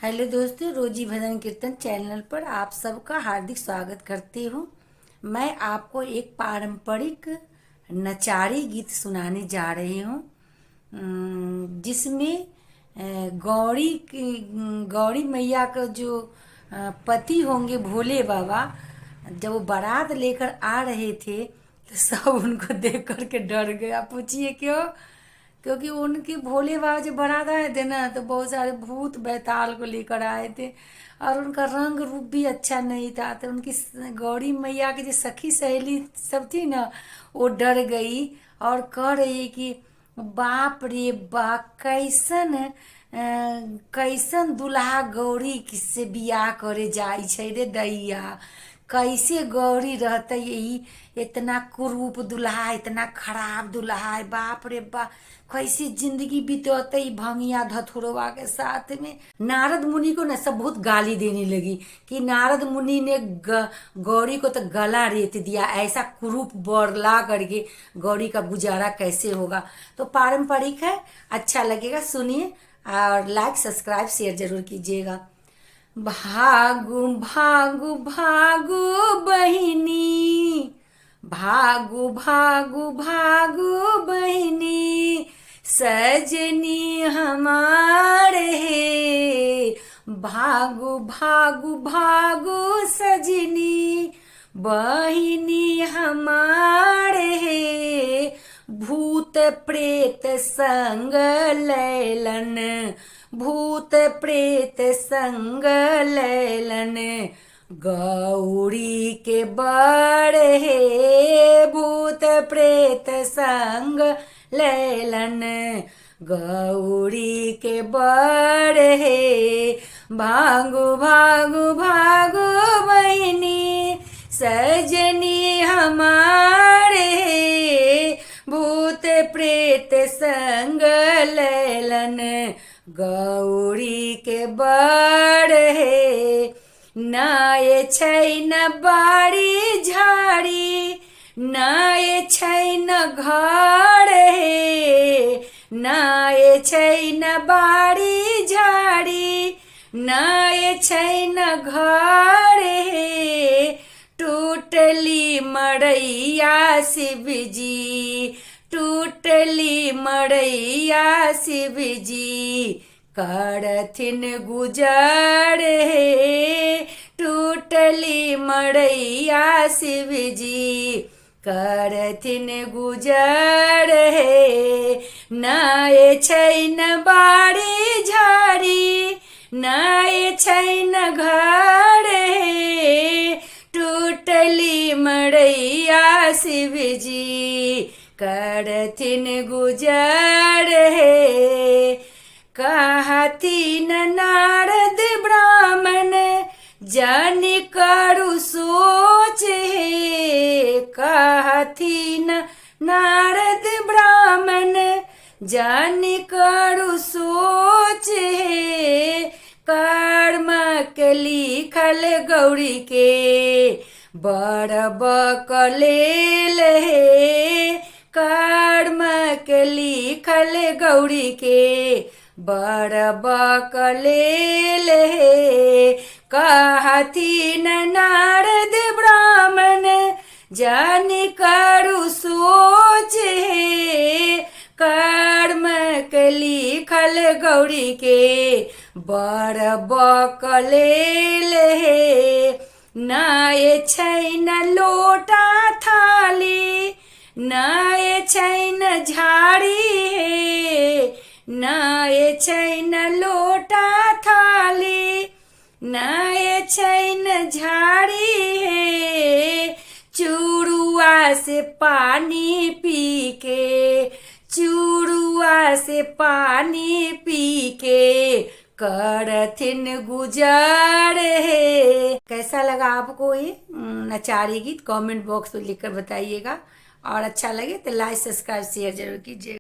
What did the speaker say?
Hello दोस्तों, रोजी भजन कीर्तन चैनल पर आप सबका हार्दिक स्वागत करती हूँ। मैं आपको एक पारंपरिक नचारी गीत सुनाने जा रही हूँ, जिसमें गौरी मैया का जो पति होंगे भोले बाबा, जब वो बारात लेकर आ रहे थे तो सब उनको देख कर के डर गया। पूछिए क्यों? क्योंकि उनके भोले बाबा जब बारात आए थे ना, तो बहुत सारे भूत बैताल को लेकर आए थे और उनका रंग रूप भी अच्छा नहीं था। तो उनकी गौरी मैया की जो सखी सहेली सब थी ना, वो डर गई और कह रही कि बाप रे बाप, कैसन दुल्हा गौरी किससे बियाह करे जाई छै रे दैया। कैसे गौरी रहते यही, इतना कुरूप दुल्हा, इतना खराब दुल्हा है, बाप रे बाप। कैसी जिंदगी बीतते भंगिया धथुरवा के साथ में। नारद मुनि को ना सब बहुत गाली देने लगी कि नारद मुनि ने गौरी को तो गला रेत दिया, ऐसा कुरूप वर ला करके गौरी का गुजारा कैसे होगा। तो पारंपरिक है, अच्छा लगेगा, सुनिए और लाइक सब्सक्राइब शेयर जरूर कीजिएगा। भागु भागु भागु बहिनी, भागु भागु भागु बहिनी, सजनी हमारे हे। भागु भागु भागु सजनी, बहिनी हमारे हे। भूत प्रेत संग लैलन, भूत प्रेत संग लैलन, गौरी के बड़ हे। भूत प्रेत संग लैलन, गौरी के बड़ हे। भागु भागु भागु बहिनी, सजनी हमारे हे। भूत प्रेत संग लैलन, गौरी के बड़ हे। नाये छै न बाड़ी झाड़ी, नाये छै न घर हे। नाये छै न बाड़ी झाड़ी, नाये छै न घर हे। टूटली मड़ैया शिव जी, टूटली मड़ैया शिव जी, करथिन गुजर हे। टूटली मड़ैया शिव जी, करथिन गुजर हे। नाये छै न बाड़ी झाड़ी, नाये छै न घर हे। टूटली मड़ैया शिव जी, करथिन गुजर हे। कहथिन नारद ब्राह्मण, जानि करू सोच हे। कहथिन नारद ब्राह्मण, जानि करू सोच हे। कर्म के लिखल गौरी के, बड़ बकलेल हे। कर्म के लिखल गौरी के, बड़ बकलेल हे। कहथिन नारद ब्राह्मण, जानि करू सोच हे। कर्म के लिखल गौरी के, बड़ बकलेल हे। नाये छै न लोटा थाली, नाये छै न झाड़ी हे। नाये छै न लोटा थाली, नाये छै न झाड़ी हे। चूड़ुआ से पानी पी के, चूड़ुआ से पानी पी के, करथिन गुजर हे। कैसा लगा आपको ये नचारी गीत? कमेंट बॉक्स में लिखकर बताइएगा और अच्छा लगे तो लाइक सब्सक्राइब शेयर जरूर कीजिएगा।